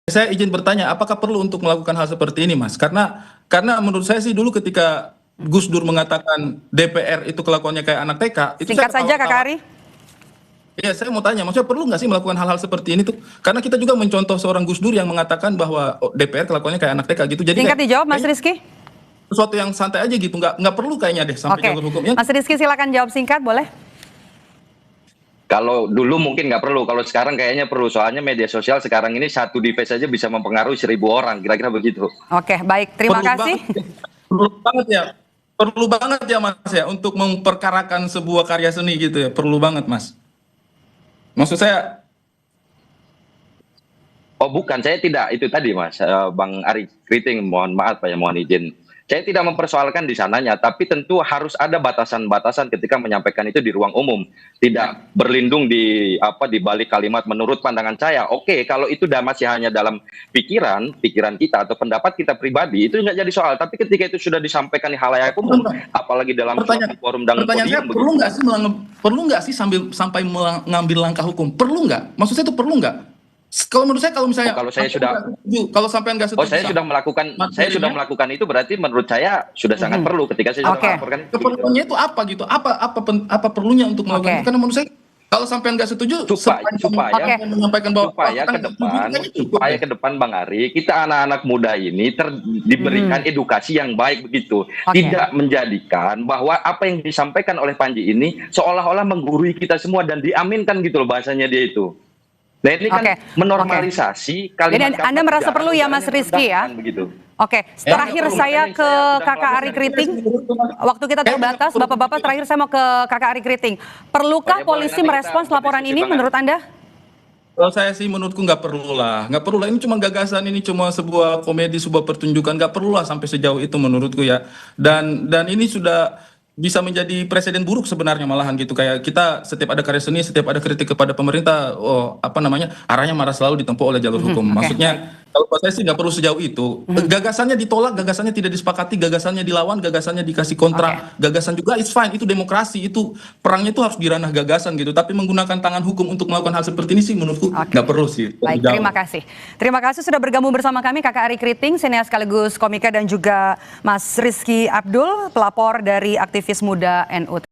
Saya izin bertanya, apakah perlu untuk melakukan hal seperti ini, Mas? Karena menurut saya sih dulu ketika Gus Dur mengatakan DPR itu kelakuannya kayak anak TK, itu saya Singkat saja Kak ketawa-ketawa. Ari. Iya, saya mau tanya, maksudnya perlu nggak sih melakukan hal-hal seperti ini tuh? Karena kita juga mencontoh seorang Gus Dur yang mengatakan bahwa DPR kelakuannya kayak anak TK gitu. Jadi Singkat dijawab Mas kayaknya Rizky. sesuatu yang santai aja gitu, nggak perlu kayaknya deh sampai Oke, jalur hukum. Yang Mas Rizky silakan jawab singkat boleh. Kalau dulu mungkin nggak perlu, kalau sekarang kayaknya perlu. Soalnya media sosial sekarang ini satu device saja bisa mempengaruhi 1.000 orang, kira-kira begitu. Oke, baik. Terima perlu kasih. perlu banget ya Mas ya untuk memperkarakan sebuah karya seni gitu ya, perlu banget Mas. Maksud saya, Oh bukan, saya tidak itu tadi Mas, Bang Ari Kriting, mohon maaf Pak ya, mohon izin. Saya tidak mempersoalkan di sananya, tapi tentu harus ada batasan-batasan ketika menyampaikan itu di ruang umum. Tidak berlindung di balik kalimat menurut pandangan saya. Oke, kalau itu masih hanya dalam pikiran kita atau pendapat kita pribadi, itu nggak jadi soal. Tapi ketika itu sudah disampaikan di halayak umum, apalagi dalam suatu forum dan pertanyaan saya, perlu nggak sih sampai mengambil langkah hukum? Perlu nggak? Maksud saya itu perlu nggak? Kalau menurut saya, kalau misalnya kalau saya sudah kalau sampai nggak setuju, saya sudah melakukan itu, berarti menurut saya sudah sangat perlu ketika saya sudah melaporkan. Keperluannya itu apa gitu? Apa perlunya untuk melakukan itu? Karena menurut saya kalau sampai nggak setuju, supaya menyampaikan bahwa ke depan Bang Ari, kita anak-anak muda ini diberikan edukasi yang baik begitu. Tidak menjadikan bahwa apa yang disampaikan oleh Panji ini seolah-olah menggurui kita semua dan diaminkan gitu loh bahasanya dia itu. Nah ini kan menormalisasi kalimat. Jadi Anda merasa perlu ya Mas Rizky ya? Begitu. Oke, terakhir saya ke Kakak Ari Kriting. Waktu kita terbatas, Bapak-Bapak, terakhir saya mau ke Kakak Ari Kriting. Perlukah polisi merespons laporan ini menurut Anda? Kalau saya sih menurutku nggak perlu lah. Ini cuma gagasan, ini cuma sebuah komedi, sebuah pertunjukan, nggak perlu lah sampai sejauh itu menurutku ya. Dan ini sudah bisa menjadi presiden buruk sebenarnya malahan gitu, kayak kita setiap ada karya seni, setiap ada kritik kepada pemerintah, arahnya marah selalu ditempuh oleh jalur hukum. Maksudnya kalau saya sih nggak perlu sejauh itu. Gagasannya ditolak, gagasannya tidak disepakati, gagasannya dilawan, gagasannya dikasih kontra, gagasan juga it's fine, itu demokrasi, itu perangnya itu harus di ranah gagasan gitu. Tapi menggunakan tangan hukum untuk melakukan hal seperti ini sih menurutku nggak perlu sih. Baik, terima kasih sudah bergabung bersama kami Kakak Ari Kriting, sineas sekaligus komika, dan juga Mas Rizky Abdul, pelapor dari aktivis muda NU.